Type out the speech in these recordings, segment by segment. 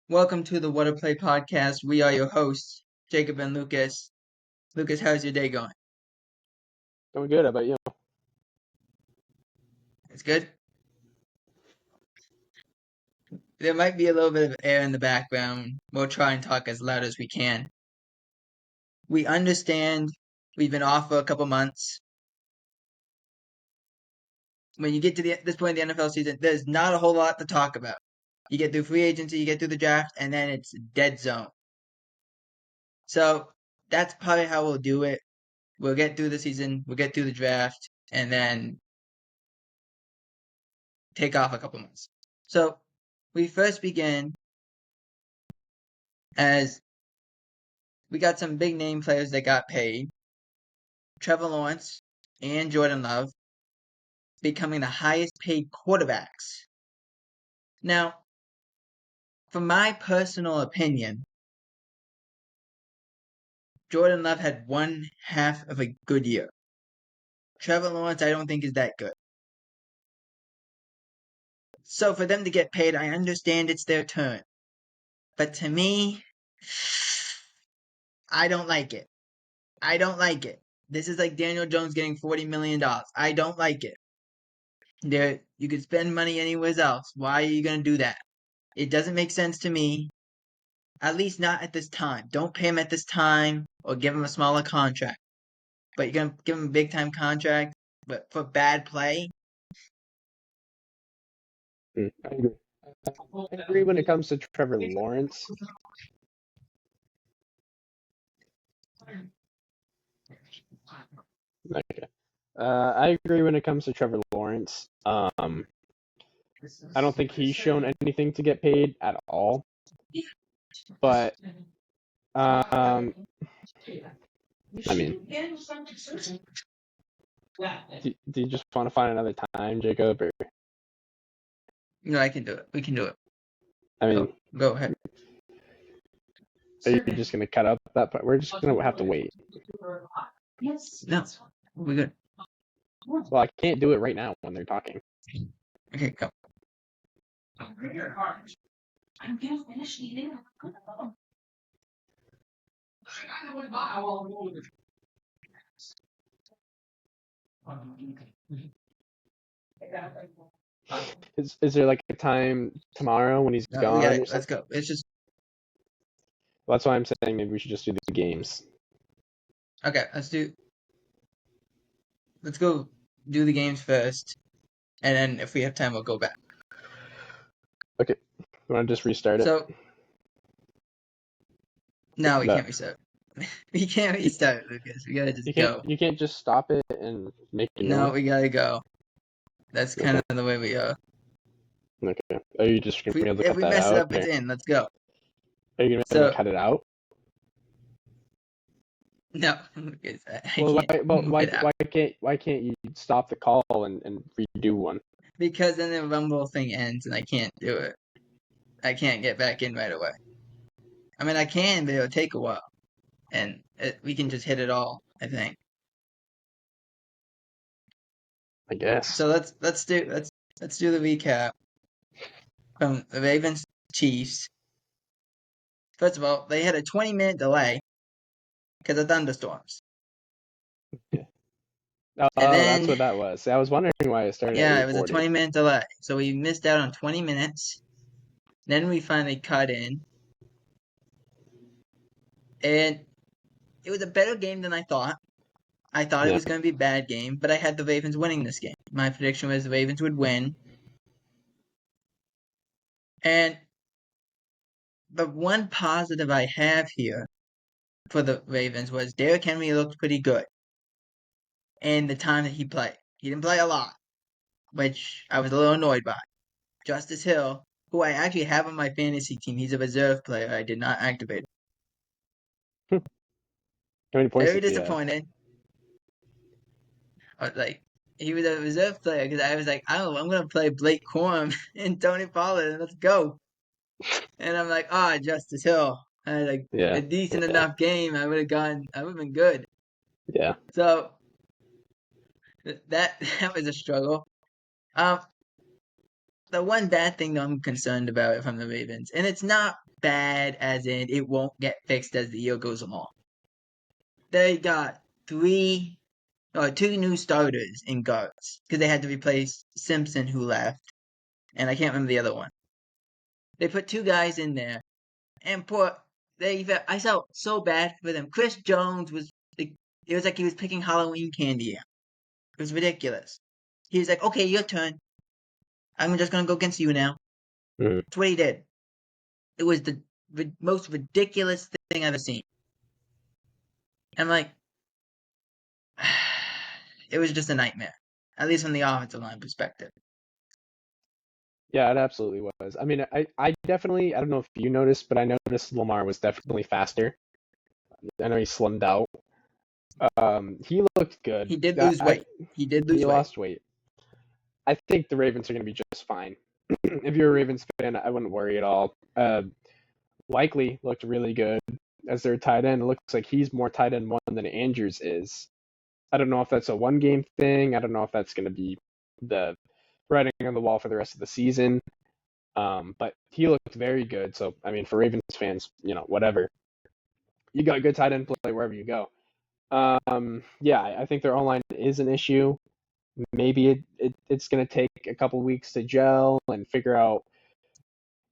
Welcome to the What a Play podcast. We are your hosts, Jacob and Lucas. Lucas, how's your day going? Doing good. How about you? It's good? There might be a little bit of air in the background. We'll try and talk as loud as we can. We understand we've been off for a couple months. When you get to this point in the NFL season, there's not a whole lot to talk about. You get through free agency, you get through the draft, and then it's dead zone. So that's probably how we'll do it. We'll get through the season, we'll get through the draft, and then take off a couple months. So we first begin as we got some big name players that got paid. Trevor Lawrence and Jordan Love becoming the highest paid quarterbacks. Now, from my personal opinion, Jordan Love had one half of a good year. Trevor Lawrence, I don't think is that good. So for them to get paid, I understand it's their turn. But to me, I don't like it. I don't like it. This is like Daniel Jones getting $40 million. I don't like it. You could spend money anywhere else. Why are you going to do that? It doesn't make sense to me. At least not at this time. Don't pay him at this time or give him a smaller contract. But you're going to give him a big time contract but for bad play? I agree. I agree when it comes to Trevor Lawrence. Okay. I agree when it comes to Trevor Lawrence. I don't think he's shown anything to get paid at all. But I mean, do you just want to find another time, Jacob? Or No, I can do it. We can do it. I mean, go ahead. Are you just gonna cut up that part? We're just gonna have to wait. No, we're good. Well, I can't do it right now when they're talking. Okay, go. I'm gonna finish eating. I'm gonna go. Is there like a time tomorrow when he's gone? Let's go. It's just. Well, that's why I'm saying maybe we should just do the games. Okay, let's go do the games first, and then if we have time, we'll go back. Okay, you want to just restart it? So, no, we can't restart. We can't restart, Lucas. We gotta just go. You can't just stop it and make it. No, we gotta go. That's kind of the way we are. Okay. Are you just gonna be able to cut that out? If we mess it up, it's in. Let's go. Are you gonna be able to cut it out? No. Why can't you stop the call and redo one? Because then the Rumble thing ends and I can't do it. I can't get back in right away. I mean, I can, but it'll take a while, and we can just hit it all. I think. I guess. So let's do the recap from the Ravens Chiefs. First of all, they had a 20-minute delay because of thunderstorms. Oh, that's what that was. I was wondering why it started. Yeah, it was a 20-minute delay, so we missed out on 20 minutes. Then we finally cut in, and it was a better game than I thought. I thought it was going to be a bad game, but I had the Ravens winning this game. My prediction was the Ravens would win. And the one positive I have here for the Ravens was Derrick Henry looked pretty good in the time that he played. He didn't play a lot, which I was a little annoyed by. Justice Hill, who I actually have on my fantasy team, he's a reserve player. I did not activate him. Very disappointed. He was a reserve player because I was like, I'm going to play Blake Corum and Tony Pollard and let's go. And I'm like, Justice Hill. I had a decent enough game. I would have been good. Yeah. So that was a struggle. the one bad thing I'm concerned about from the Ravens, and it's not bad as in it won't get fixed as the year goes along. They got two new starters in guards because they had to replace Simpson who left, and I can't remember the other one. They put two guys in there, and I felt so bad for them. Chris Jones was like, it was like he was picking Halloween candy. It was ridiculous. He was like, "Okay, your turn. I'm just gonna go against you now." Mhm. That's what he did. It was the most ridiculous thing I've ever seen. I'm like, it was just a nightmare, at least from the offensive line perspective. Yeah, it absolutely was. I mean, I definitely, I don't know if you noticed, but I noticed Lamar was definitely faster. I know he slimmed out. He looked good. He did lose weight. He lost weight. I think the Ravens are going to be just fine. If you're a Ravens fan, I wouldn't worry at all. Likely looked really good as their tight end. It looks like he's more tight end one than Andrews is. I don't know if that's a one game thing. I don't know if that's going to be the writing on the wall for the rest of the season. But he looked very good. So, I mean, for Ravens fans, whatever. You got good tight end play wherever you go. Yeah, I think their online is an issue. Maybe it's going to take a couple weeks to gel and figure out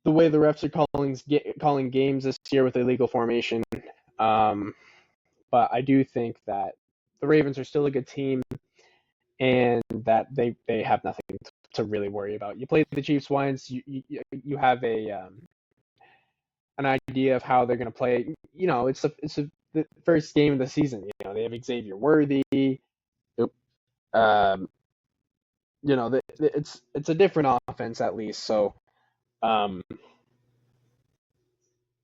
the way the refs are calling games this year with illegal formation. Um, but I do think that the Ravens are still a good team and that they have nothing to really worry about. You play the Chiefs once, you have an idea of how they're going to play. The first game of the season. They have Xavier Worthy. Um, it's a different offense at least. So, um,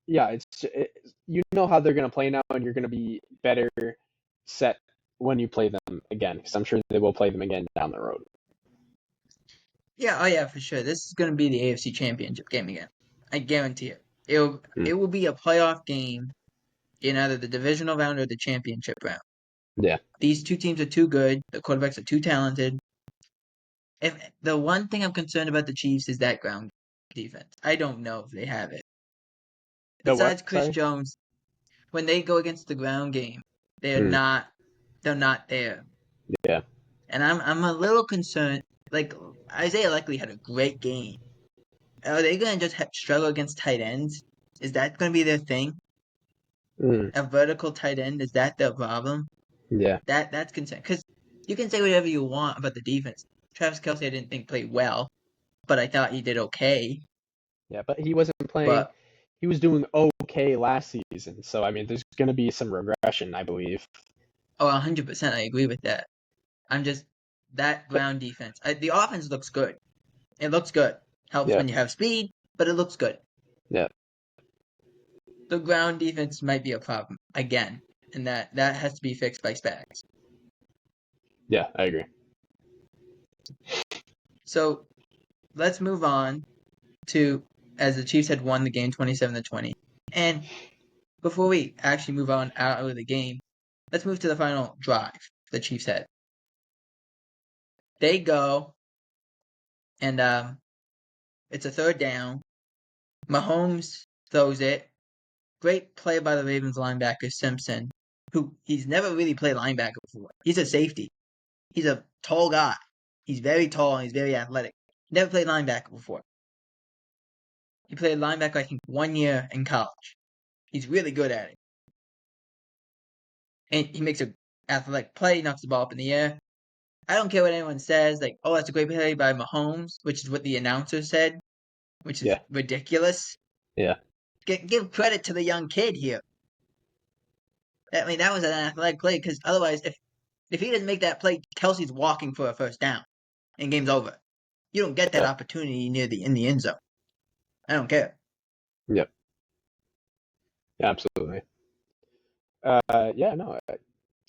yeah, you know how they're going to play now, and you're going to be better set when you play them again, because I'm sure they will play them again down the road. Yeah, oh yeah, for sure. This is going to be the AFC Championship game again. I guarantee it. It will be a playoff game in either the divisional round or the championship round. Yeah. These two teams are too good. The quarterbacks are too talented. If the one thing I'm concerned about the Chiefs is that ground defense. I don't know if they have it. The what? Besides Chris Sorry. Jones, when they go against the ground game, they're not there. Yeah. And I'm a little concerned. Like Isaiah Likely had a great game. Are they gonna just struggle against tight ends? Is that gonna be their thing? A vertical tight end, is that their problem? Yeah. That's concerned because you can say whatever you want about the defense. Travis Kelce, I didn't think played well, but I thought he did okay. Yeah, but he wasn't playing. But He was doing okay last season, so I mean, there's going to be some regression, I believe. 100%, I agree with that. I'm just that But ground defense. The offense looks good. It looks good. Helps yeah, when you have speed, but it looks good. yeah, The ground defense might be a problem again, and that has to be fixed by Spags. yeah, I agree. So let's move on to as the Chiefs had won the game 27-20. And before we actually move on out of the game, let's move to the final drive the Chiefs had. They go and it's a third down. Mahomes throws it. Great play by the Ravens linebacker Simpson, who he's never really played linebacker before. He's a safety. He's a tall guy. He's very tall and he's very athletic. Never played linebacker before. He played linebacker, I think, 1 year in college. He's really good at it. And he makes a athletic play, knocks the ball up in the air. I don't care what anyone says, like, oh, that's a great play by Mahomes, which is what the announcer said, which is ridiculous. Yeah. Give credit to the young kid here. I mean, that was an athletic play, because otherwise, if he doesn't make that play, Kelce's walking for a first down, and game's over. You don't get that opportunity in the end zone. I don't care. Yep. Absolutely. Yeah, no,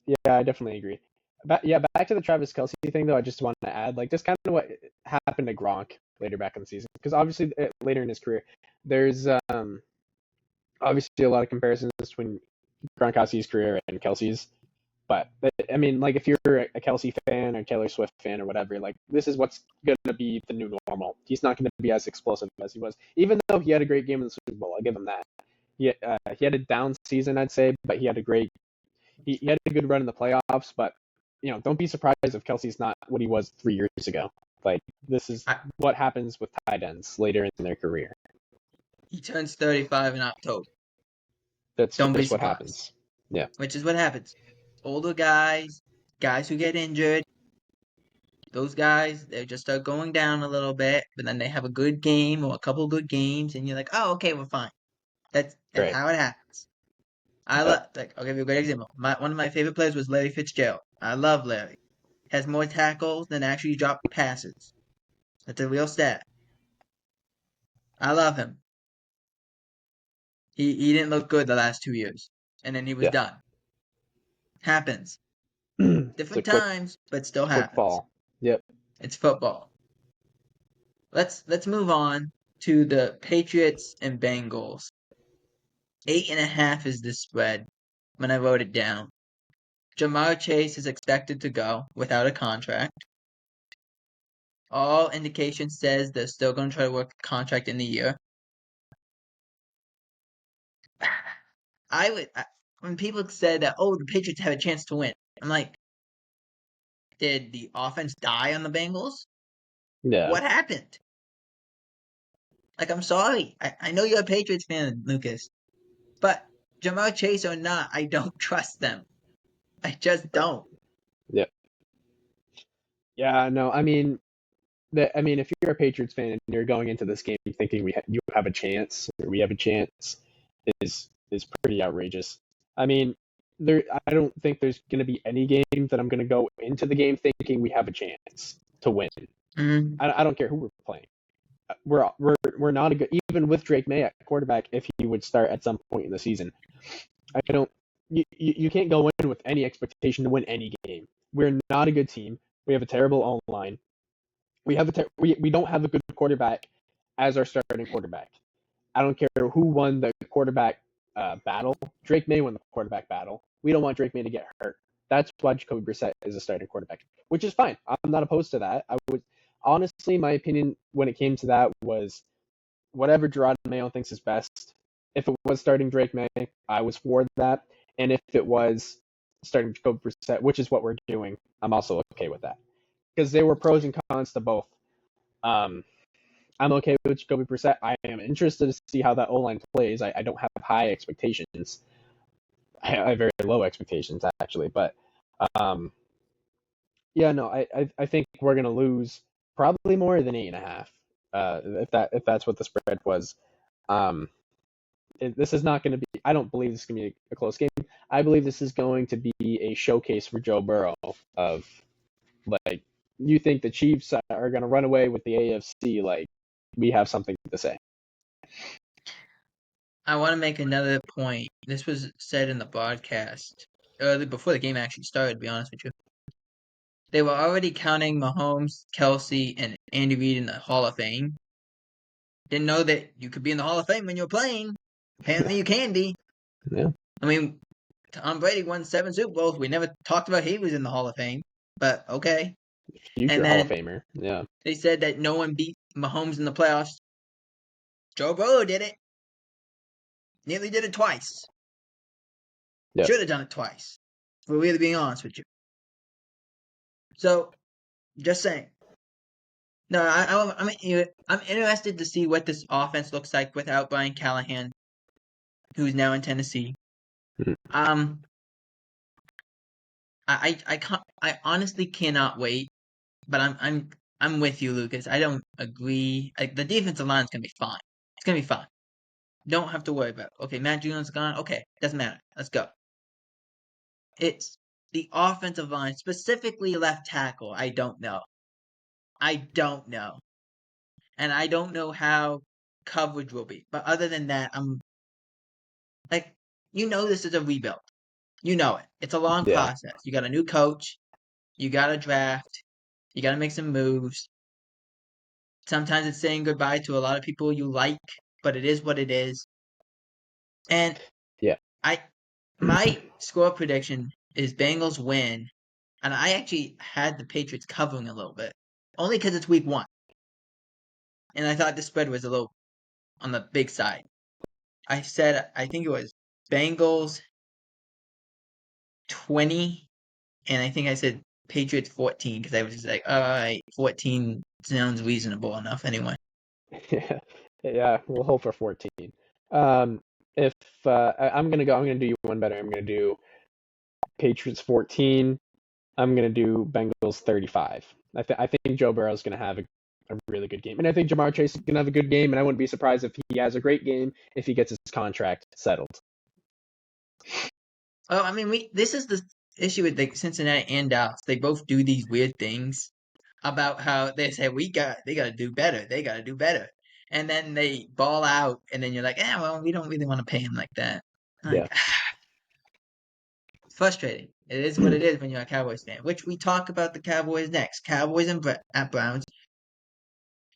yeah, I definitely agree. Back to the Travis Kelce thing though. I just want to add, like, just kind of what happened to Gronk later back in the season, because obviously later in his career, there's obviously a lot of comparisons between Gronkowski's career and Kelsey's. But I mean, like if you're a Kelsey fan or Taylor Swift fan or whatever, like this is what's going to be the new normal. He's not going to be as explosive as he was, even though he had a great game in the Super Bowl. I'll give him that. He had a down season, I'd say, but he had he had a good run in the playoffs. But don't be surprised if Kelsey's not what he was 3 years ago. Like this is what happens with tight ends later in their career. He turns 35 in October. That's Don't be just what surprised. happens. Yeah. Which is what happens. Older guys who get injured, those guys, they just start going down a little bit, but then they have a good game or a couple good games, and you're like, oh, okay, we're fine. That's Right. how it happens. I'll give you a great example. One of my favorite players was Larry Fitzgerald. I love Larry. Has more tackles than actually dropped passes. That's a real stat. I love him. He didn't look good the last 2 years, and then he was done. Happens. Different times, but still happens. Football. Yep. It's football. Let's move on to the Patriots and Bengals. 8.5 is the spread when I wrote it down. Ja'Marr Chase is expected to go without a contract. All indication says they're still going to try to work a contract in the year. When people said that, the Patriots have a chance to win, I'm like, did the offense die on the Bengals? Yeah. What happened? Like, I'm sorry. I know you're a Patriots fan, Lucas. But Ja'Marr Chase or not, I don't trust them. I just don't. Yep. Yeah, no, I mean, if you're a Patriots fan and you're going into this game thinking you have a chance, or we have a chance, is pretty outrageous. I mean, I don't think there's going to be any game that I'm going to go into the game thinking we have a chance to win. Mm-hmm. I don't care who we're playing. We're not a good, even with Drake May at quarterback, if he would start at some point in the season. You can't go in with any expectation to win any game. We're not a good team. We have a terrible O-line. We don't have a good quarterback as our starting quarterback. I don't care who won the quarterback battle. Drake May won the quarterback battle. We don't want Drake May to get hurt. That's why Jacoby Brissett is a starting quarterback, which is fine. I'm not opposed to that. Honestly, my opinion when it came to that was whatever Gerard Mayo thinks is best. If it was starting Drake May, I was for that. And if it was starting Jacoby Brissett, which is what we're doing, I'm also okay with that. Because there were pros and cons to both. I'm okay with Jacoby Brissett. I am interested to see how that O-line plays. I don't have high expectations. I have very low expectations, actually. But, I think we're going to lose probably more than 8.5, if that's what the spread was. This is not going to be. I don't believe this is going to be a close game. I believe this is going to be a showcase for Joe Burrow of, like, you think the Chiefs are going to run away with the AFC, like, we have something to say. I want to make another point. This was said in the broadcast early before the game actually started, to be honest with you. They were already counting Mahomes, Kelsey, and Andy Reid in the Hall of Fame. Didn't know that you could be in the Hall of Fame when you're playing. Apparently you can be. Yeah. I mean, Tom Brady won 7 Super Bowls. We never talked about he was in the Hall of Fame. But okay. Future Hall of Famer. Yeah. They said that no one beat Mahomes in the playoffs. Joe Burrow did it. Nearly did it twice. Yep. Should have done it twice. If we're really being honest with you. So, just saying. No, I'm interested to see what this offense looks like without Brian Callahan, who's now in Tennessee. Mm-hmm. I honestly cannot wait, but I'm with you, Lucas. I don't agree. The defensive line is gonna be fine. It's gonna be fine. Don't have to worry about it. Okay, Matt Judon's gone. Okay, doesn't matter. Let's go. It's the offensive line, specifically left tackle. I don't know. And I don't know how coverage will be. But other than that, I'm like, this is a rebuild. You know it. It's a long process. You got a new coach. You got to draft. You got to make some moves. Sometimes it's saying goodbye to a lot of people you like, but it is what it is. And my score prediction is Bengals win, and I actually had the Patriots covering a little bit, only because it's week 1, and I thought the spread was a little on the big side. I think it was Bengals 20, and I think I said Patriots 14 because I was just like, all right, 14 sounds reasonable enough anyway. Yeah, we'll hope for 14. If I'm gonna do you one better. I'm gonna do Patriots 14. I'm gonna do Bengals 35. I think Joe Burrow's gonna have a really good game, and I think Jamar Chase is gonna have a good game, and I wouldn't be surprised if he has a great game if he gets his contract settled. Oh, I mean, this is the issue with like Cincinnati and Dallas. They both do these weird things about how they say they gotta do better, they gotta do better, and then they ball out, and then you're like, yeah, well, we don't really want to pay him like that. Yeah. Like, it's frustrating. It is what it is when you're a Cowboys fan. Which we talk about the Cowboys next. Cowboys and at Browns.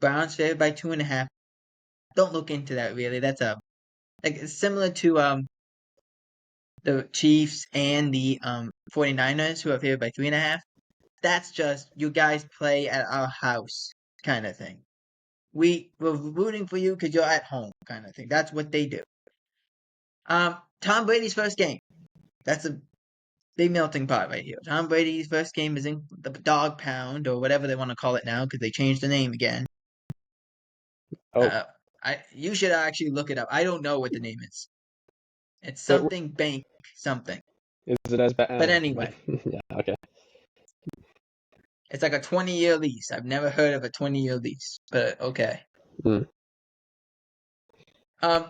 Browns favored by 2.5. Don't look into that really. That's it's similar to the Chiefs and the 49ers who are favored by 3.5. That's just you guys play at our house kind of thing. We're rooting for you because you're at home kind of thing. That's what they do. Tom Brady's first game. That's a big melting pot right here. Tom Brady's first game is in the dog pound or whatever they want to call it now because they changed the name again. Oh, You should actually look it up. I don't know what the name is. It's something bank something. is it as bad? But anyway, Yeah. Okay. it's like a 20-year lease. I've never heard of a 20-year lease, but okay. Mm.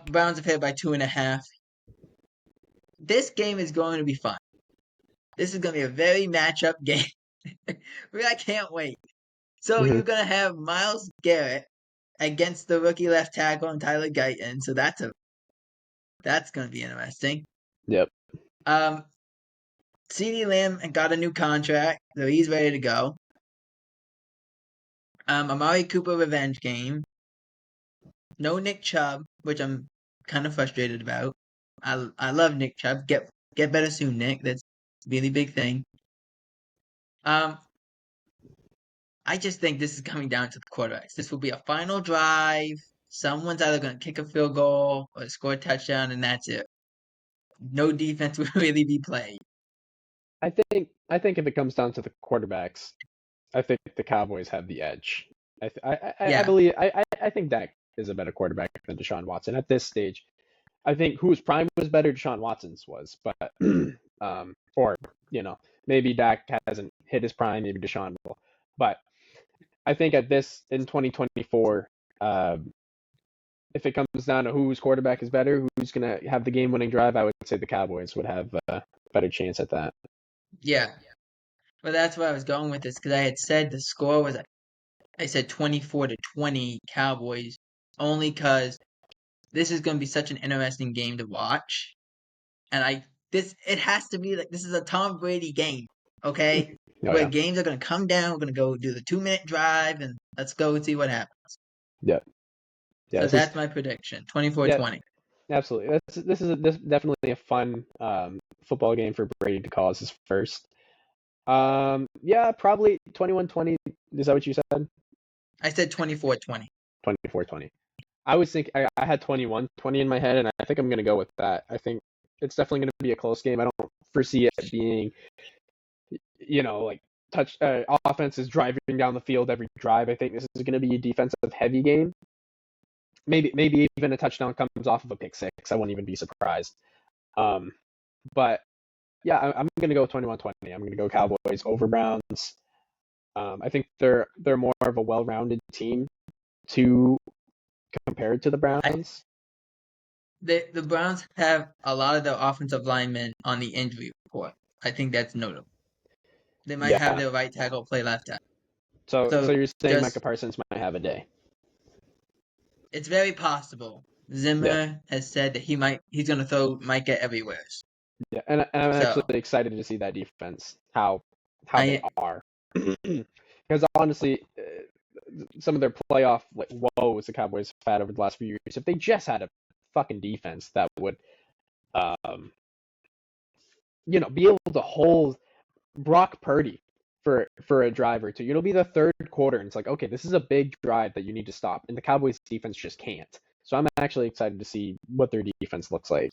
Browns are favored by 2.5. This game is going to be fun. This is going to be a very matchup game. I can't wait. So Mhm. you're going to have Myles Garrett against the rookie left tackle and Tyler Guyton. So that's going to be interesting. Yep. CeeDee Lamb got a new contract, so he's ready to go. Amari Cooper revenge game. No Nick Chubb, which I'm kind of frustrated about. I love Nick Chubb. Get better soon, Nick. That's a really big thing. I just think this is coming down to the quarterbacks. This will be a final drive. Someone's either going to kick a field goal or score a touchdown, and that's it. No defense will really be played. I think if it comes down to the quarterbacks, I think the Cowboys have the edge. I believe I think Dak is a better quarterback than Deshaun Watson at this stage. I think whose prime was better, Deshaun Watson's was, but or maybe Dak hasn't hit his prime, maybe Deshaun will. But I think at this in 2024, if it comes down to whose quarterback is better, who's gonna have the game-winning drive, I would say the Cowboys would have a better chance at that. Yeah. But that's where I was going with this because I had said the score was, I said 24-20 Cowboys, only because this is going to be such an interesting game to watch. And it has to be like this is a Tom Brady game, okay? Oh, Where yeah. games are going to come down. We're going to go do the 2-minute drive and let's go and see what happens. Yeah. So that's my prediction, 24-20. Absolutely. This is definitely a fun football game for Brady to call as his first. Yeah, probably 21-20. Is that what you said? I said 24-20. 24-20. I was thinking I had 21-20 in my head, and I think I'm going to go with that. I think it's definitely going to be a close game. I don't foresee it being, like offenses driving down the field every drive. I think this is going to be a defensive heavy game. Maybe even a touchdown comes off of a pick six. I wouldn't even be surprised. But yeah, I'm going to go 21-20. I'm going to go Cowboys over Browns. I think they're more of a well-rounded team compared to the Browns. The Browns have a lot of their offensive linemen on the injury report. I think that's notable. They might have their right tackle play left tackle. So you're saying Micah Parsons might have a day? It's very possible. Zimmer has said that he's going to throw Micah everywhere. Yeah, and I'm actually excited to see that defense, how they are. Because honestly, some of their playoff woes the Cowboys have had over the last few years, if they just had a fucking defense that would be able to hold Brock Purdy for a drive or two. It'll be the third quarter, and it's like, okay, this is a big drive that you need to stop, and the Cowboys defense just can't. So I'm actually excited to see what their defense looks like.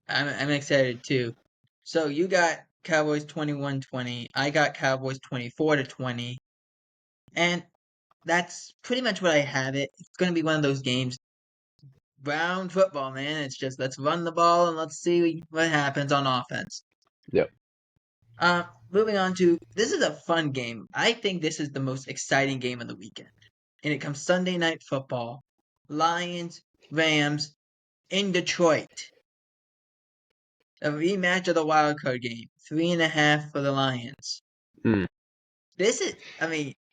I'm excited too. So you got Cowboys 21-20. I got Cowboys 24-20. And that's pretty much what I have it. It's going to be one of those games. Brown football, man. It's just let's run the ball and let's see what happens on offense. Yep. Moving on to this is a fun game. I think this is the most exciting game of the weekend. And it comes Sunday Night Football. Lions, Rams in Detroit. A rematch of the wild card game. 3.5 for the Lions. This is,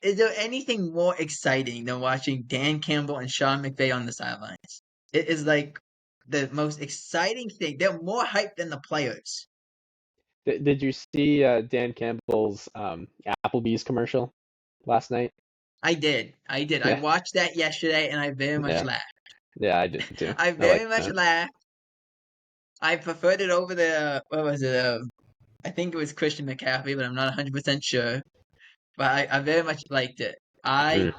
is there anything more exciting than watching Dan Campbell and Sean McVay on the sidelines? It is like the most exciting thing. They're more hyped than the players. Did you see Dan Campbell's Applebee's commercial last night? I did. Yeah. I watched that yesterday, and I very much laughed. Yeah, I did too. I very much laughed. I preferred it over the, what was it? I think it was Christian McCaffrey, but I'm not 100% sure. But I very much liked it. I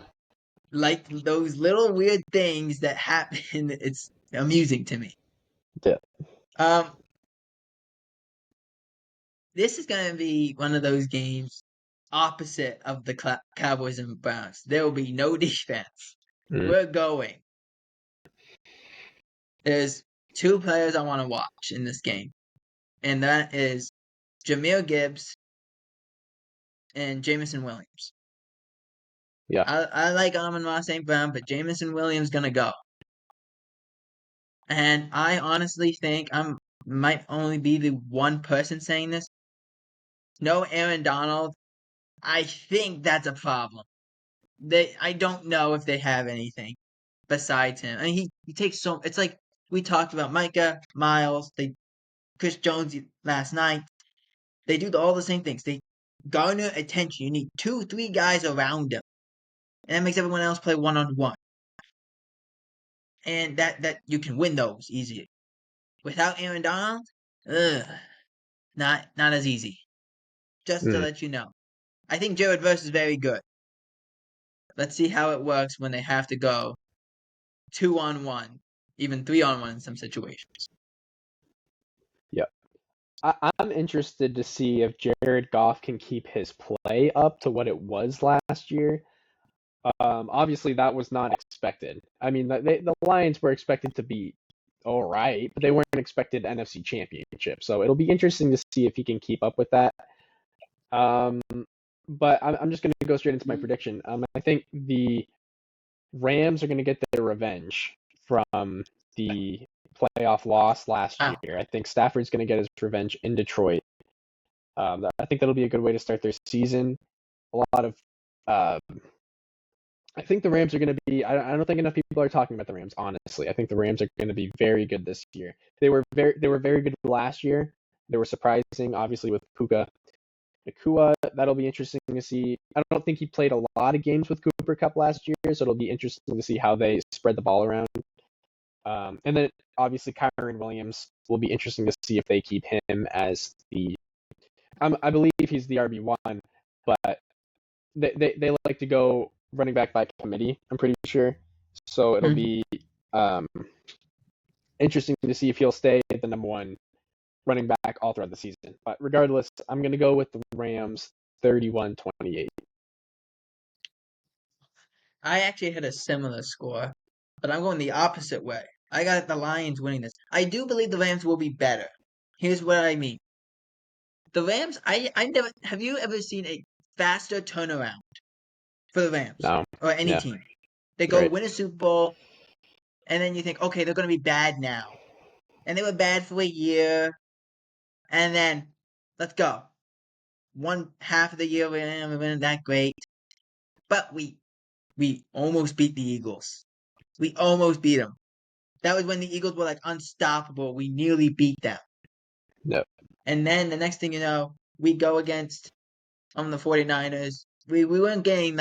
like those little weird things that happen. It's amusing to me. Yeah. This is going to be one of those games opposite of the Cowboys and Browns. There will be no defense. We're going. There's two players I want to watch in this game, and that is Jahmyr Gibbs and Jameson Williams. Yeah. I like Amon-Ra St. Brown, but Jameson Williams going to go. And I honestly think I might only be the one person saying this. No Aaron Donald. I think that's a problem. I don't know if they have anything besides him. I mean, he takes so. It's like we talked about Micah, Miles, Chris Jones last night. They do all the same things. They garner attention. You need 2-3 guys around them, and that makes everyone else play one-on-one. And that you can win those easily. Without Aaron Donald, not as easy. Just to let you know, I think Jared Verse is very good. Let's see how it works when they have to go 2-on-1, even 3-on-1 in some situations. Yeah. I'm interested to see if Jared Goff can keep his play up to what it was last year. Obviously, that was not expected. I mean, the Lions were expected to be all right, but they weren't expected NFC Championship. So it'll be interesting to see if he can keep up with that. But I'm just going to go straight into my prediction. I think the Rams are going to get their revenge from the playoff loss last year. I think Stafford's going to get his revenge in Detroit. I think that'll be a good way to start their season. A lot of, I think the Rams are going to be. I don't think enough people are talking about the Rams. Honestly, I think the Rams are going to be very good this year. They were very good last year. They were surprising, obviously, with Puka Nacua. That'll be interesting to see. I don't think he played a lot of games with Cooper Kupp last year, so it'll be interesting to see how they spread the ball around. And then obviously Kyren Williams will be interesting to see if they keep him as the. I believe he's the RB1, but they like to go running back by committee. I'm pretty sure, so it'll be interesting to see if he'll stay at the number one running back all throughout the season. But regardless, I'm going to go with the Rams 31-28. I actually had a similar score, but I'm going the opposite way. I got the Lions winning this. I do believe the Rams will be better. Here's what I mean. The Rams, I never. Have you ever seen a faster turnaround for the Rams? No. Or any team? They go win a Super Bowl, and then you think, okay, they're going to be bad now. And they were bad for a year, and then let's go. One half of the year we weren't that great, but we almost beat the Eagles. We almost beat them. That was when the Eagles were like unstoppable. We nearly beat them. No. And then the next thing you know, we go against the 49ers. We weren't getting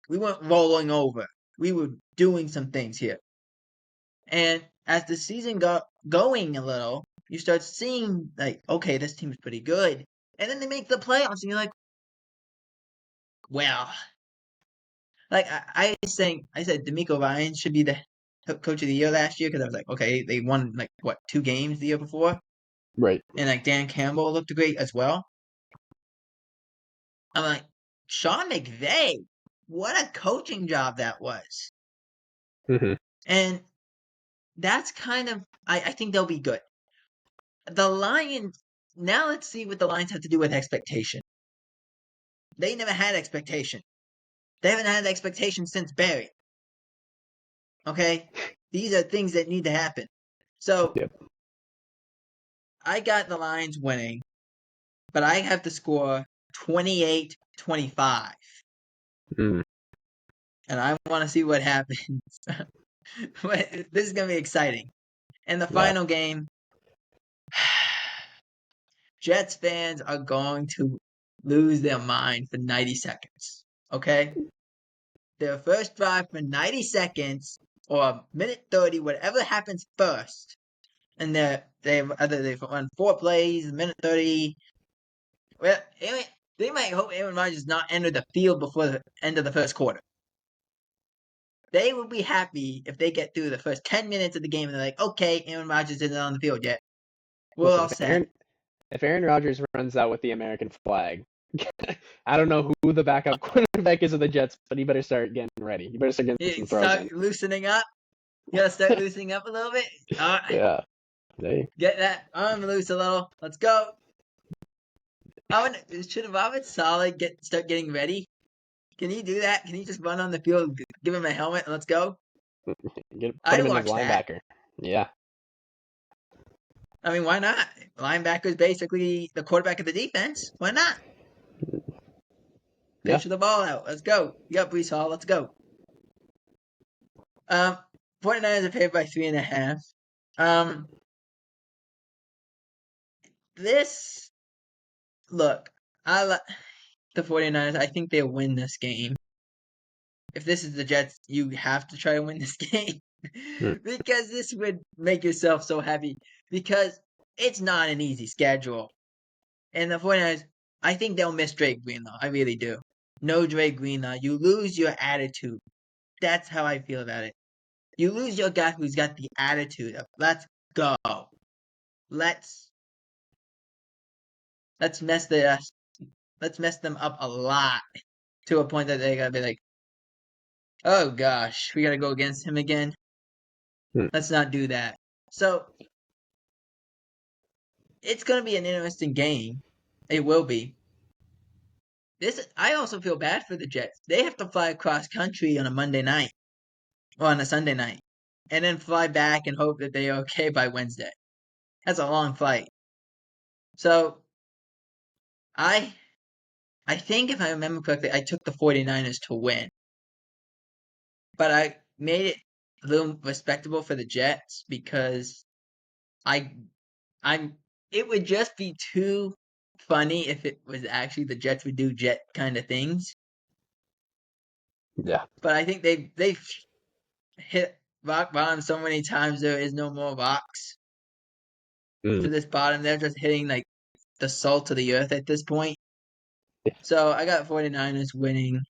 we weren't rolling over. We were doing some things here. And as the season got going a little, you start seeing, like, okay, this team's pretty good. And then they make the playoffs, and you're like, well, like, I said D'Amico Ryan should be the coach of the year last year because I was like, okay, they won, like, what, 2 games the year before? Right. And, like, Dan Campbell looked great as well. I'm like, Sean McVay, what a coaching job that was. Mm-hmm. And that's kind of, I think they'll be good. The Lions, now let's see what the Lions have to do with expectation. They never had expectation. They haven't had expectation since Barry. Okay? These are things that need to happen. So, Yep. I got the Lions winning, but I have to score 28-25. Mm. And I want to see what happens. This is going to be exciting. And the final game, Jets fans are going to lose their mind for 90 seconds. Okay? Their first drive for 90 seconds or minute 30, whatever happens first. And they've run 4 plays, minute 30. Well, they might hope Aaron Rodgers not enter the field before the end of the first quarter. They will be happy if they get through the first 10 minutes of the game and they're like, okay, Aaron Rodgers isn't on the field yet. We're Listen, all set. If Aaron Rodgers runs out with the American flag, I don't know who the backup quarterback is of the Jets, but he better start getting ready. He better start getting some throws Start loosening up. You gotta start loosening up a little bit. All right. Yeah. Get that arm loose a little. Let's go. Should Robert Saleh start getting ready? Can he do that? Can he just run on the field, give him a helmet, and let's go? Put I'd him in as watch that. linebacker. Yeah. I mean, why not? Linebacker's basically the quarterback of the defense. Why not? Yeah. Pitch the ball out. Let's go. You got Breece Hall. Let's go. 49ers are favored by 3.5. Look, the 49ers. I think they'll win this game. If this is the Jets, you have to try to win this game. Because this would make yourself so happy. Because it's not an easy schedule. And the 49ers, I think they'll miss Drake Greenlaw. I really do. No Drake Greenlaw. You lose your attitude. That's how I feel about it. You lose your guy who's got the attitude of, let's go. Let's mess them up a lot. To a point that they gotta be like, oh gosh, we gotta go against him again. Let's not do that. So it's gonna be an interesting game. It will be. I also feel bad for the Jets. They have to fly across country on a Monday night or on a Sunday night, and then fly back and hope that they're okay by Wednesday. That's a long flight. So I think if I remember correctly, I took the 49ers to win. But I made it a little respectable for the Jets because it would just be too funny if it was actually the Jets would do Jet kind of things. Yeah. But I think they've hit rock bottom so many times there is no more rocks to this bottom. They're just hitting like the salt of the earth at this point. Yeah. So I got 49ers winning.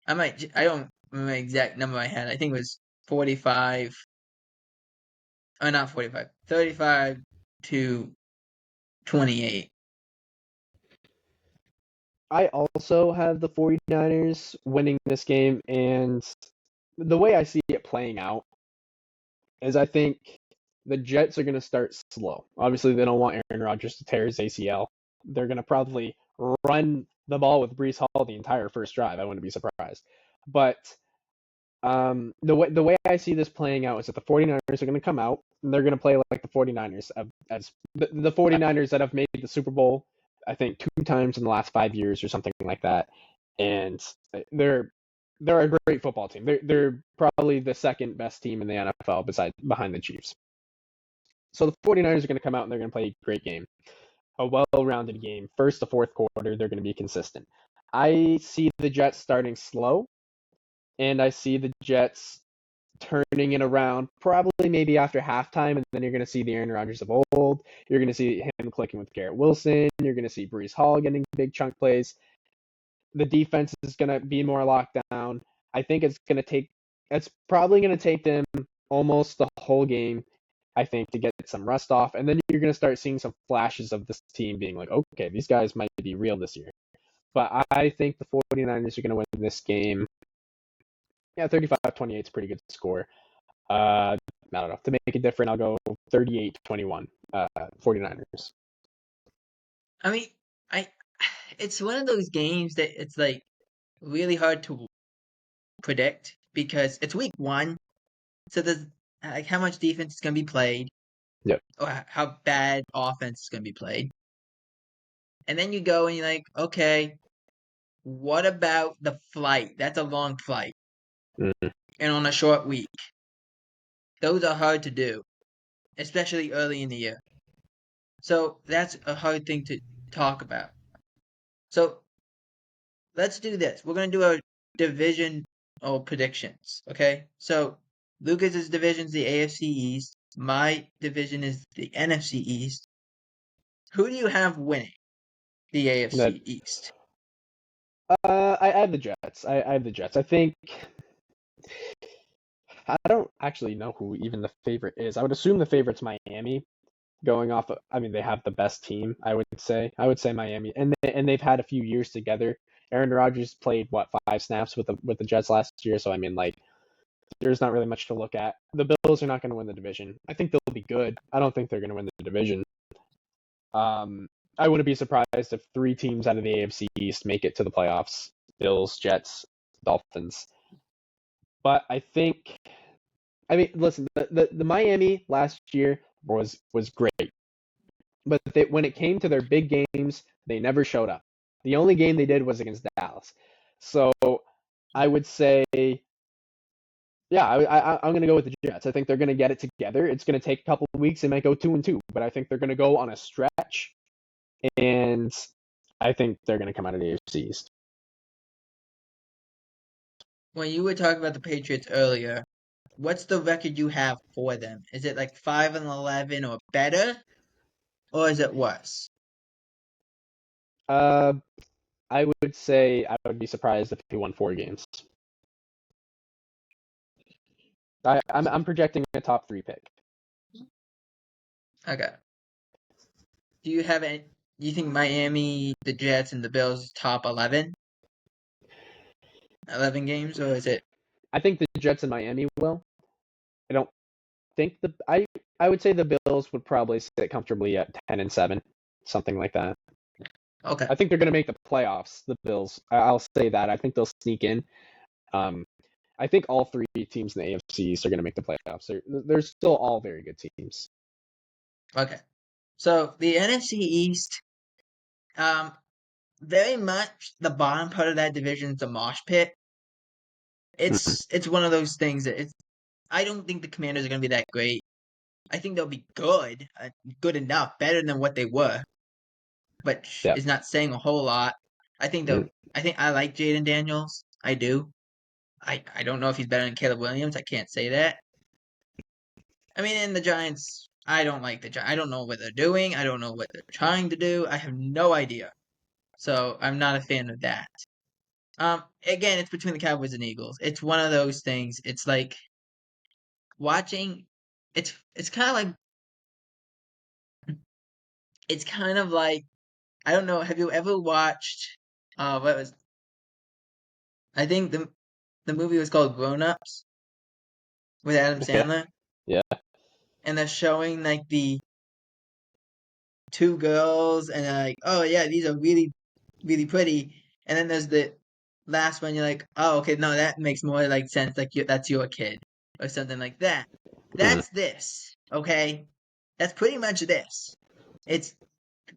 I don't remember the exact number I had. I think it was 45. Not 45. 35-28. I also have the 49ers winning this game, and the way I see it playing out is I think the Jets are going to start slow. Obviously, they don't want Aaron Rodgers to tear his ACL. They're going to probably run the ball with Breece Hall the entire first drive. I wouldn't be surprised. But the way I see this playing out is that the 49ers are going to come out and they're going to play like the 49ers as the 49ers that have made the Super Bowl, I think 2 times in the last 5 years or something like that. And they're a great football team. They're probably the second best team in the NFL behind the Chiefs. So the 49ers are going to come out and they're going to play a great game. A well-rounded game. First to fourth quarter, they're going to be consistent. I see the Jets starting slow, and I see the Jets turning it around, probably maybe after halftime, and then you're going to see the Aaron Rodgers of old. You're going to see him clicking with Garrett Wilson. You're going to see Breece Hall getting big chunk plays. The defense is going to be more locked down. I think it's probably going to take them almost the whole game, I think, to get some rust off. And then you're going to start seeing some flashes of this team being like, okay, these guys might be real this year. But I think the 49ers are going to win this game. Yeah, 35-28 is a pretty good score. I don't know. To make it different, I'll go 38-21, 49ers. I mean, it's one of those games that it's like really hard to predict because it's week 1, so there's like how much defense is going to be played, Yep. or how bad offense is going to be played, and then you go and you're like, okay, what about the flight? That's a long flight, Mm-hmm. and on a short week, those are hard to do, especially early in the year. So that's a hard thing to talk about. So let's do this. We're going to do our division predictions, okay? So Lucas's division is the AFC East. My division is the NFC East. Who do you have winning the AFC East? I have the Jets. I have the Jets. I think I don't actually know who even the favorite is. I would assume the favorite's Miami. Going off, I mean, they have the best team. I would say Miami, and they've had a few years together. Aaron Rodgers played what 5 snaps with the Jets last year, so I mean, like, there's not really much to look at. The Bills are not going to win the division. I think they'll be good. I don't think they're going to win the division. I wouldn't be surprised if 3 teams out of the AFC East make it to the playoffs: Bills, Jets, Dolphins. But I mean, listen, the Miami last year was great, but when it came to their big games, they never showed up. The only game they did was against Dallas. So I would say, yeah, I'm going to go with the Jets. I think they're going to get it together. It's going to take a couple of weeks. They might go 2-2, but I think they're going to go on a stretch, and I think they're going to come out of the AFC East. When you were talking about the Patriots earlier, what's the record you have for them? Is it like 5-11 or better, or is it worse? I would say I would be surprised if he won 4 games. I'm projecting a top 3 pick. Okay. Do you have any? Do you think Miami, the Jets, and the Bills top 11? 11 games, or is it? I think the Jets and Miami will. I don't think I would say the Bills would probably sit comfortably at 10-7, something like that. Okay. I think they're going to make the playoffs, the Bills. I'll say that. I think they'll sneak in. I think all 3 teams in the AFC East are going to make the playoffs. They're still all very good teams. Okay. So the NFC East, very much the bottom part of that division is a mosh pit. It's one of those things that I don't think the Commanders are going to be that great. I think they'll be good, good enough, better than what they were, but Yeah. it's not saying a whole lot. I think I like Jaden Daniels. I do. I don't know if he's better than Caleb Williams. I can't say that. I mean, in the Giants, I don't like the Giants. I don't know what they're doing. I don't know what they're trying to do. I have no idea. So I'm not a fan of that. Again, it's between the Cowboys and Eagles. It's one of those things. It's like watching. It's kind of like I don't know. Have you ever watched? What was? I think the movie was called Grown Ups with Adam Sandler. Yeah. And they're showing like the 2 girls, and they're like, oh yeah, these are really, really pretty. And then there's the last one. You're like, oh okay, no, that makes more like sense. Like that's your kid or something like that. That's this, okay? That's pretty much this. It's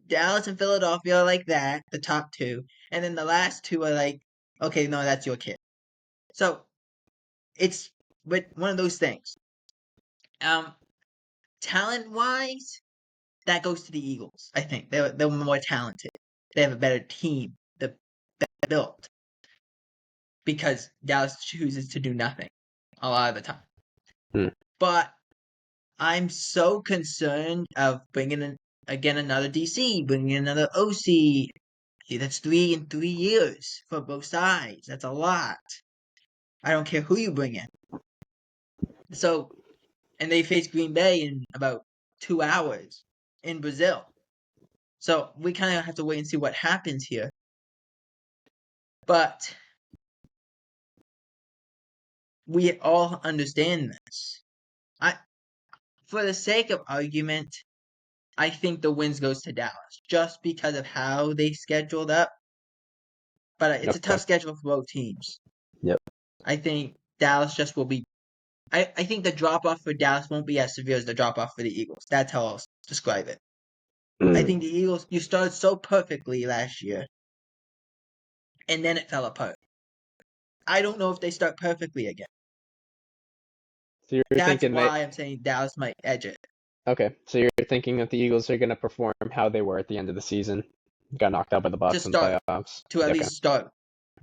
Dallas and Philadelphia are like that, the top 2, and then the last 2 are like, okay, no, that's your kid. So it's one of those things. Talent wise, that goes to the Eagles. I think they're more talented. They have a better team. They're better built because Dallas chooses to do nothing a lot of the time. Hmm. But I'm so concerned of bringing in again another DC, bringing in another OC. That's 3 in 3 years for both sides. That's a lot. I don't care who you bring in. So, and they face Green Bay in about 2 hours in Brazil. So we kind of have to wait and see what happens here. But we all understand this. For the sake of argument, I think the wins goes to Dallas just because of how they scheduled up. But it's a Okay. tough schedule for both teams. Yep. I think Dallas just will be. I think the drop off for Dallas won't be as severe as the drop off for the Eagles. That's how I'll describe it. I think the Eagles, you started so perfectly last year, and then it fell apart. I don't know if they start perfectly again. So you're That's thinking why I'm saying Dallas might edge it. so you're thinking that the Eagles are going to perform how they were at the end of the season, got knocked out by the To Bucks in the start, playoffs. to at Okay. least start.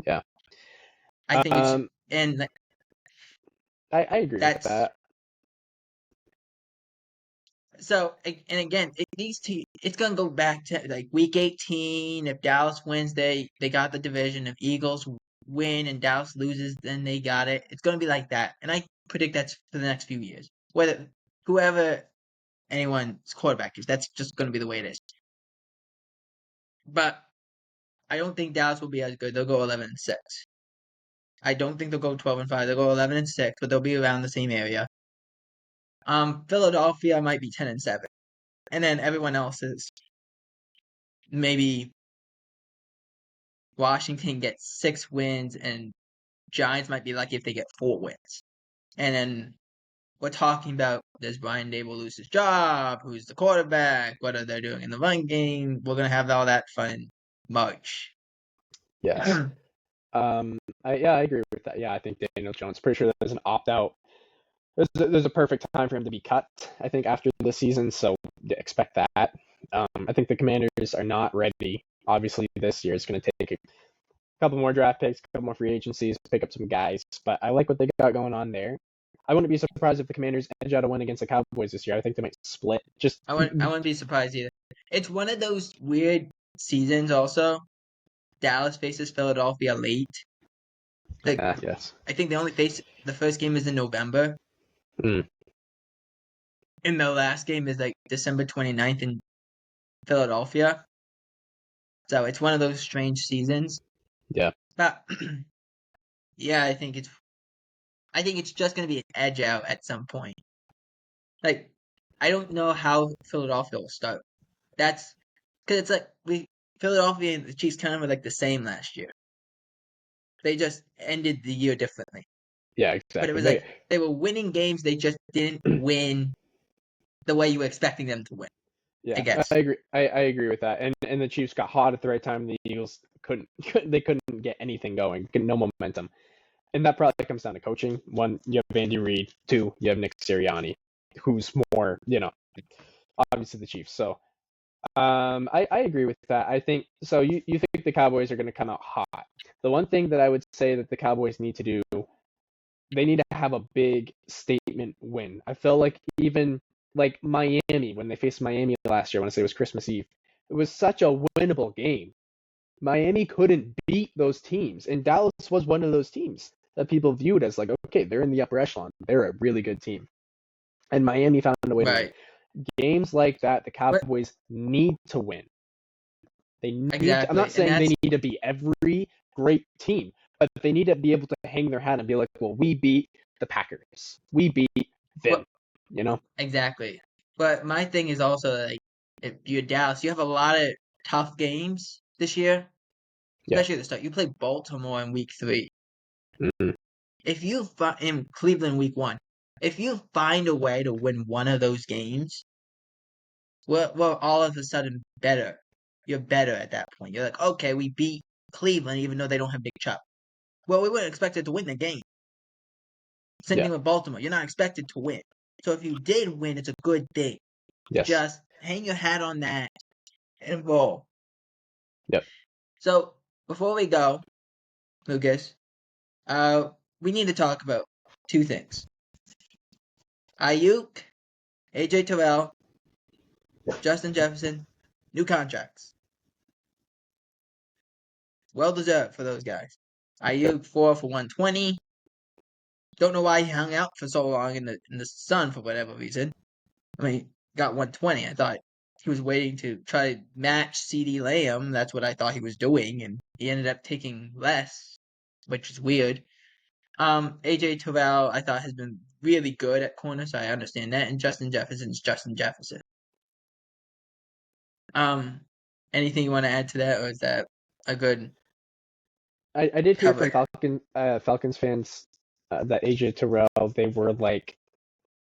Yeah. I think it's, Um, and I agree with that's, that. so, and again, these two, it's going to go back to like week 18. If Dallas wins, they got the division. If Eagles win and Dallas loses, then they got it. It's going to be like that. And I predict that's for the next few years. Whether whoever anyone's quarterback is, that's just going to be the way it is. But I don't think Dallas will be as good. They'll go 11-6. I don't think they'll go 12-5. They'll go 11-6, but they'll be around the same area. Philadelphia might be 10-7, and then everyone else is maybe Washington gets 6 wins, and Giants might be lucky if they get 4 wins. And then we're talking about, does Brian Dable lose his job? Who's the quarterback? What are they doing in the run game? We're gonna have all that fun in March. Yes. I agree with that. Yeah, I think Daniel Jones. Pretty sure there's an opt out. There's a perfect time for him to be cut. I think after the season, so expect that. I think the Commanders are not ready. Obviously, this year it's going to take a couple more draft picks, a couple more free agencies, pick up some guys. But I like what they got going on there. I wouldn't be surprised if the Commanders edge out a win against the Cowboys this year. I think they might split. Just I wouldn't be surprised either. It's one of those weird seasons also. Dallas faces Philadelphia late. Like yes. I think they only face the first game is in November. Mm. And the last game is like December 29th in Philadelphia. So it's one of those strange seasons. Yeah. But yeah, I think it's just gonna be an edge out at some point. Like I don't know how Philadelphia will start. That's because it's like Philadelphia and the Chiefs kind of were like the same last year. They just ended the year differently. Yeah, But it exactly. was like they were winning games, they just didn't win the way you were expecting them to win. I Yeah, guess. I agree. I agree with that. And the Chiefs got hot at the right time. The Eagles couldn't get anything going. No momentum. And that probably comes down to coaching. One, you have Andy Reid. Two, you have Nick Sirianni, who's more, obviously the Chiefs. So, I agree with that. I think so. You think the Cowboys are going to come out hot? The one thing that I would say that the Cowboys need to do, they need to have a big statement win. I feel like even like Miami when they faced Miami last year, I want to say it was Christmas Eve. It was such a winnable game. Miami couldn't beat those teams, and Dallas was one of those teams that people viewed as like, okay, they're in the upper echelon. They're a really good team, and Miami found a way to win. Right. Games like that, the But Cowboys need to win. They need. I'm exactly. not And saying they that's need to be every great team, but they need to be able to hang their hat and be like, well, we beat the Packers. We beat them. what You know? exactly. But my thing is also like if you're Dallas, you have a lot of tough games this year, Yeah. especially at the start. You play Baltimore in week 3. Mm-hmm. If you in Cleveland week 1, if you find a way to win one of those games, we're all of a sudden better. You're better at that point. You're like, okay, we beat Cleveland even though they don't have Big Chubb. Well, we weren't expected to win the game. Same Yeah. thing with Baltimore. You're not expected to win. So if you did win, it's a good thing. Yes. Just hang your hat on that and roll. Yep. So before we go, Lucas, we need to talk about 2 things. Ayuk, AJ Terrell, Justin Jefferson, new contracts. Well deserved for those guys. Ayuk 4 for 120. Don't know why he hung out for so long in the sun for whatever reason. I mean, got 120. I thought he was waiting to try to match CeeDee Lamb. That's what I thought he was doing, and he ended up taking less, which is weird. AJ Terrell, I thought, has been really good at corner, so I understand that. And Justin Jefferson's Justin Jefferson. Anything you want to add to that, or is that a good I did hear from cover? Falcons fans that AJ Terrell, they were like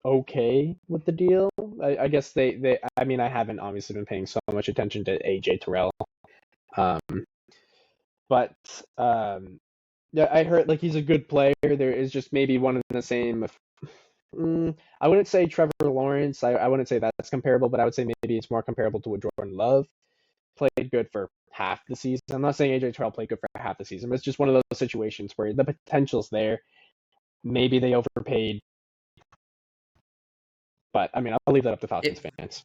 okay with the deal. I guess I mean, I haven't obviously been paying so much attention to AJ Terrell. Um, but yeah, I heard like he's a good player. There is just maybe one and the same. I wouldn't say Trevor Lawrence. I wouldn't say that's comparable, but I would say maybe it's more comparable to what Jordan Love played good for half the season. I'm not saying AJ Terrell played good for half the season, but it's just one of those situations where the potential's there. Maybe they overpaid, but I mean, I'll leave that up to Falcons fans.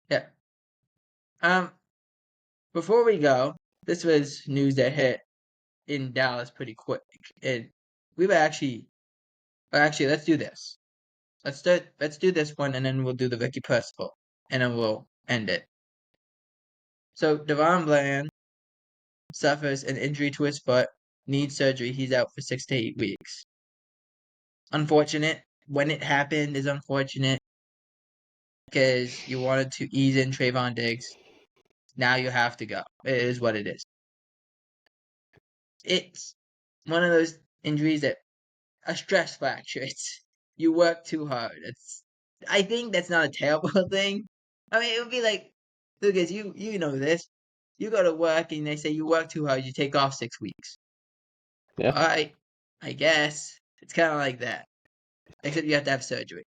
Yeah. Before we go, this was news that hit in Dallas pretty quick, and we were actually let's do this. Let's do this one, and then we'll do the Vicky Percival, and then we'll end it. So DeVon Bland suffers an injury to his foot, needs surgery. He's out for 6 to 8 weeks. Unfortunate. When it happened is unfortunate because you wanted to ease in Trayvon Diggs. Now you have to go. It is what it is. It's one of those injuries that a stress fracture. You work too hard. I think that's not a terrible thing. I mean, it would be like, Lucas, you know this. You go to work and they say you work too hard. You take off 6 weeks. Yeah. All right, I guess it's kind of like that, except you have to have surgery.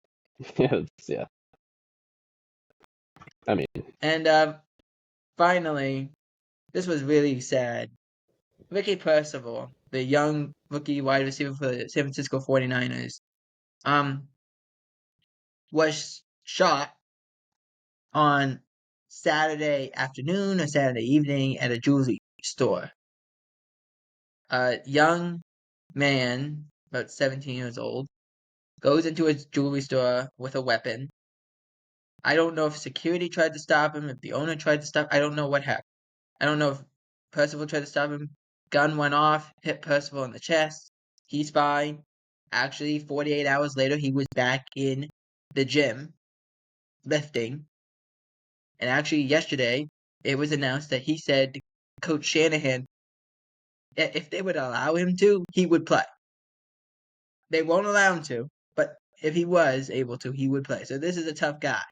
Yeah. I mean, And finally, this was really sad. Vicky Percival, the young rookie wide receiver for the San Francisco 49ers, was shot on Saturday afternoon or Saturday evening at a jewelry store. A young man, about 17 years old, goes into a jewelry store with a weapon. I don't know if security tried to stop him, if the owner tried to stop. I don't know what happened. I don't know if Percival tried to stop him. Gun went off, hit Percival in the chest. He's fine. Actually, 48 hours later, he was back in the gym lifting. And actually, yesterday, it was announced that he said Coach Shanahan, if they would allow him to, he would play. They won't allow him to, but if he was able to, he would play. So this is a tough guy.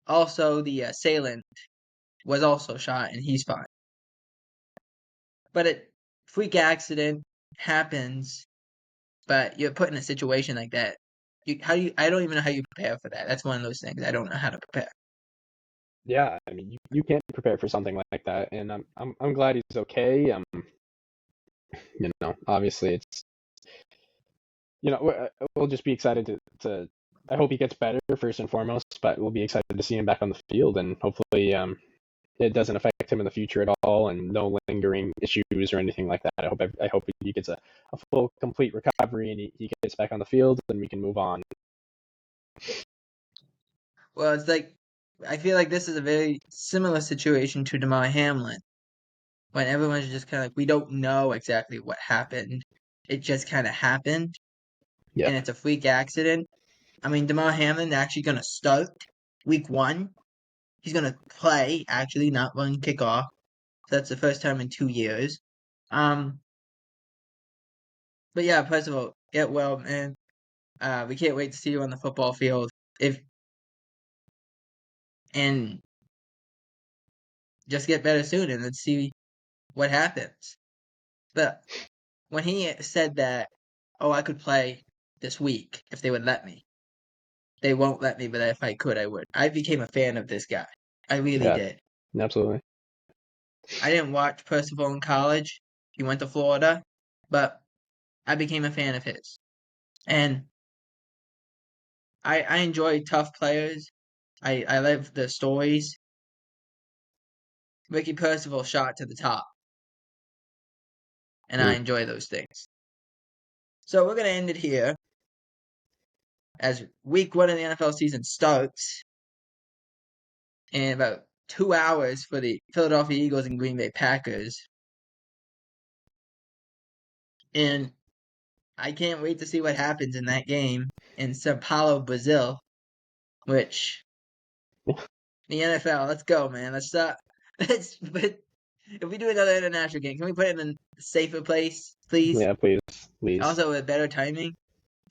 Also, the assailant was also shot, and he's fine. But a freak accident happens, but you're put in a situation like that. I don't even know how you prepare for that. That's one of those things I don't know how to prepare. yeah. I mean, you can't prepare for something like that, and I'm glad he's okay. Obviously it's we'll just be excited to I hope he gets better first and foremost, but we'll be excited to see him back on the field, and hopefully it doesn't affect him in the future at all, and no lingering issues or anything like that. I hope he gets a full complete recovery and he gets back on the field and we can move on. Well, it's like I feel like this is a very similar situation to Damar Hamlin, when everyone's just kind of like, we don't know exactly what happened. It just kind of happened, Yeah. and it's a freak accident. I mean, Damar Hamlin actually going to start week 1. He's going to play, actually, not run kickoff. So that's the first time in 2 years. But yeah, first of all, get well, man. We can't wait to see you on the football field. And just get better soon, and let's see what happens. But when he said that, oh, I could play this week if they would let me. They won't let me, but if I could, I would. I became a fan of this guy. I really did. Absolutely. I didn't watch Percival in college. He went to Florida, but I became a fan of his. And I enjoy tough players. I love the stories. Ricky Percival shot to the top. And I enjoy those things. So we're going to end it here as week 1 of the NFL season starts in about 2 hours for the Philadelphia Eagles and Green Bay Packers. And I can't wait to see what happens in that game in Sao Paulo, Brazil, which the NFL, let's go, man. But if we do another international game, can we put it in a safer place, please? Yeah, please. Also with better timing.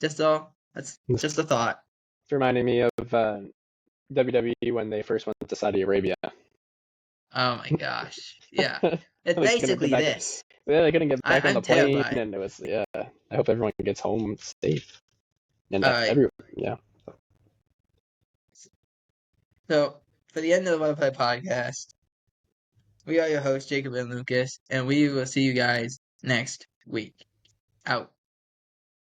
That's just a thought. It's reminding me of WWE when they first went to Saudi Arabia. Oh my gosh. Yeah. It's They couldn't basically get back- this. Yeah, they couldn't get back on I'm the plane, terrified. and it was I hope everyone gets home safe. And All right. yeah. So for the end of the What Play podcast, we are your hosts, Jacob and Lucas, and we will see you guys next week. Out.